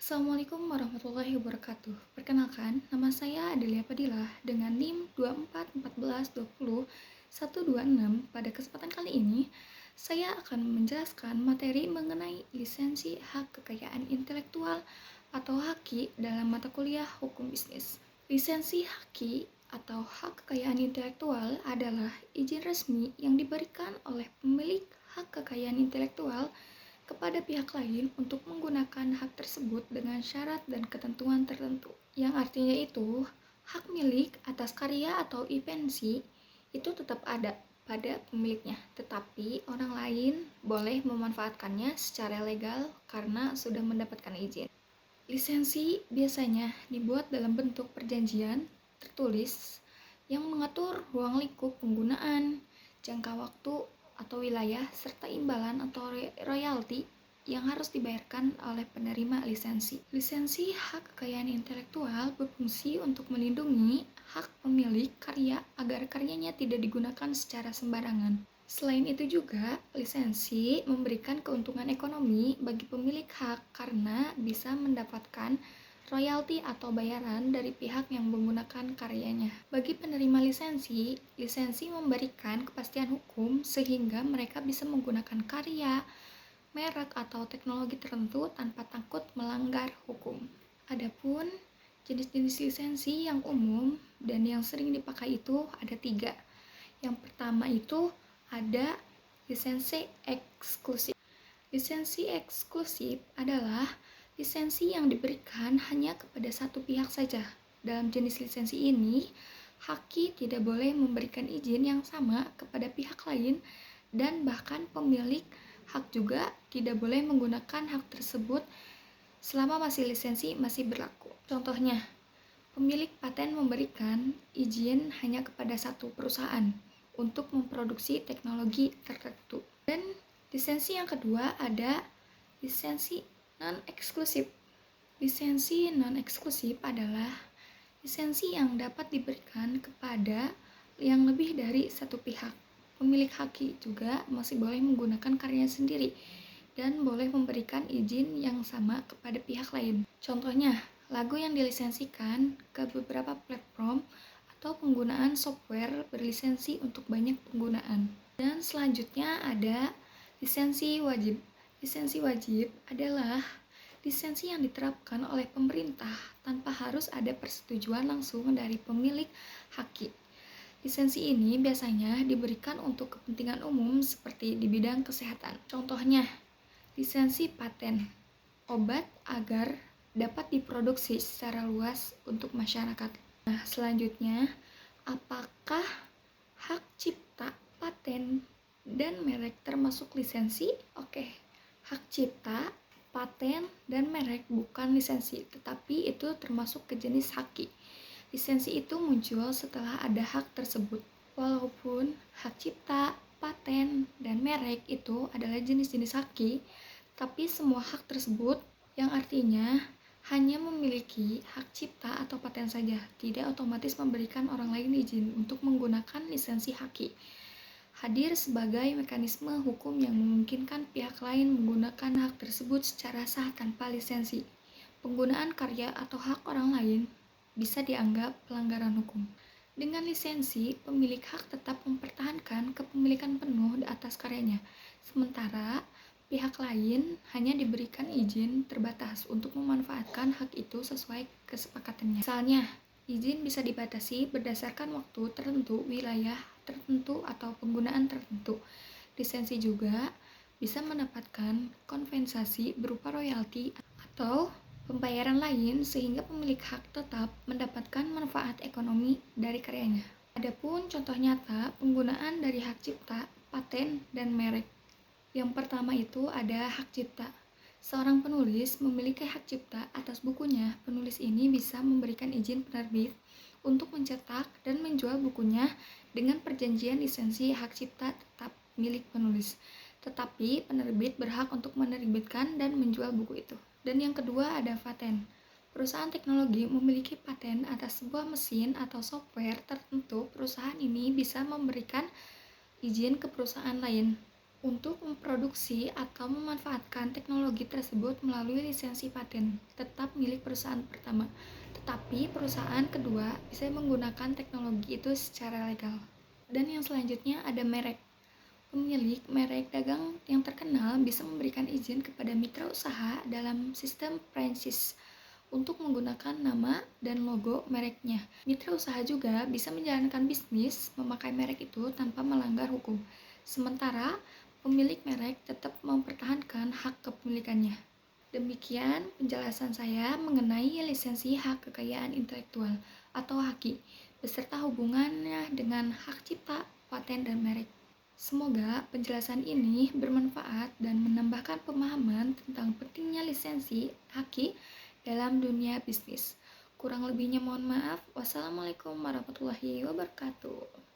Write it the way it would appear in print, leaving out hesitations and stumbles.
Assalamualaikum warahmatullahi wabarakatuh. Perkenalkan, nama saya Adelia Padilah dengan NIM 241420 Pada kesempatan kali ini, saya akan menjelaskan materi mengenai lisensi hak kekayaan intelektual atau HAKI dalam mata kuliah Hukum Bisnis. Lisensi HAKI atau hak kekayaan intelektual adalah izin resmi yang diberikan oleh pemilik hak kekayaan intelektual kepada pihak lain untuk menggunakan hak tersebut dengan syarat dan ketentuan tertentu. Yang artinya itu, hak milik atas karya atau invensi itu tetap ada pada pemiliknya, tetapi orang lain boleh memanfaatkannya secara legal karena sudah mendapatkan izin. Lisensi biasanya dibuat dalam bentuk perjanjian tertulis yang mengatur ruang lingkup penggunaan, jangka waktu atau wilayah, serta imbalan atau royalti yang harus dibayarkan oleh penerima lisensi. Lisensi hak kekayaan intelektual berfungsi untuk melindungi hak pemilik karya agar karyanya tidak digunakan secara sembarangan. Selain itu juga, lisensi memberikan keuntungan ekonomi bagi pemilik hak karena bisa mendapatkan royalti atau bayaran dari pihak yang menggunakan karyanya. Bagi penerima lisensi, lisensi memberikan kepastian hukum sehingga mereka bisa menggunakan karya, merek atau teknologi tertentu tanpa takut melanggar hukum. Adapun jenis-jenis lisensi yang umum dan yang sering dipakai itu ada 3. Yang pertama itu ada lisensi eksklusif. Lisensi eksklusif adalah lisensi yang diberikan hanya kepada satu pihak saja. Dalam jenis lisensi ini, HAKI tidak boleh memberikan izin yang sama kepada pihak lain dan bahkan pemilik hak juga tidak boleh menggunakan hak tersebut selama lisensi masih berlaku. Contohnya, pemilik paten memberikan izin hanya kepada satu perusahaan untuk memproduksi teknologi tertentu. Dan lisensi yang kedua ada lisensi non-eksklusif. Lisensi non-eksklusif adalah lisensi yang dapat diberikan kepada yang lebih dari satu pihak. Pemilik HAKI juga masih boleh menggunakan karyanya sendiri dan boleh memberikan izin yang sama kepada pihak lain. Contohnya, lagu yang dilisensikan ke beberapa platform atau penggunaan software berlisensi untuk banyak penggunaan. Dan selanjutnya ada lisensi wajib. Lisensi wajib adalah lisensi yang diterapkan oleh pemerintah tanpa harus ada persetujuan langsung dari pemilik HAKI. Lisensi ini biasanya diberikan untuk kepentingan umum seperti di bidang kesehatan. Contohnya, lisensi paten obat agar dapat diproduksi secara luas untuk masyarakat. Nah, selanjutnya, apakah hak cipta, paten, dan merek termasuk lisensi? Oke, hak cipta, paten, dan merek bukan lisensi, tetapi itu termasuk ke jenis HAKI. Lisensi itu muncul setelah ada hak tersebut. Walaupun hak cipta, paten, dan merek itu adalah jenis-jenis HAKI, tapi semua hak tersebut yang artinya hanya memiliki hak cipta atau paten saja, tidak otomatis memberikan orang lain izin untuk menggunakan lisensi HAKI. Hadir sebagai mekanisme hukum yang memungkinkan pihak lain menggunakan hak tersebut secara sah tanpa lisensi. Penggunaan karya atau hak orang lain bisa dianggap pelanggaran hukum. Dengan lisensi, pemilik hak tetap mempertahankan kepemilikan penuh atas karyanya, sementara pihak lain hanya diberikan izin terbatas untuk memanfaatkan hak itu sesuai kesepakatannya. Misalnya, izin bisa dibatasi berdasarkan waktu tertentu, wilayah tertentu, atau penggunaan tertentu. Lisensi juga bisa mendapatkan kompensasi berupa royalti atau pembayaran lain sehingga pemilik hak tetap mendapatkan manfaat ekonomi dari karyanya. Adapun contoh nyata penggunaan dari hak cipta, paten, dan merek. Yang pertama itu ada hak cipta. Seorang penulis memiliki hak cipta atas bukunya. Penulis ini bisa memberikan izin penerbit untuk mencetak dan menjual bukunya dengan perjanjian lisensi hak cipta tetap milik penulis. Tetapi penerbit berhak untuk menerbitkan dan menjual buku itu. Dan yang kedua ada paten. Perusahaan teknologi memiliki paten atas sebuah mesin atau software tertentu. Perusahaan ini bisa memberikan izin ke perusahaan lain untuk memproduksi atau memanfaatkan teknologi tersebut melalui lisensi paten tetap milik perusahaan pertama, tetapi perusahaan kedua bisa menggunakan teknologi itu secara legal. Dan yang selanjutnya ada merek. Pemilik merek dagang yang terkenal bisa memberikan izin kepada mitra usaha dalam sistem franchise untuk menggunakan nama dan logo mereknya. Mitra usaha juga bisa menjalankan bisnis memakai merek itu tanpa melanggar hukum. Sementara pemilik merek tetap mempertahankan hak kepemilikannya. Demikian penjelasan saya mengenai lisensi hak kekayaan intelektual atau HAKI beserta hubungannya dengan hak cipta, paten, dan merek. Semoga penjelasan ini bermanfaat dan menambahkan pemahaman tentang pentingnya lisensi HAKI dalam dunia bisnis. Kurang lebihnya mohon maaf. Wassalamualaikum warahmatullahi wabarakatuh.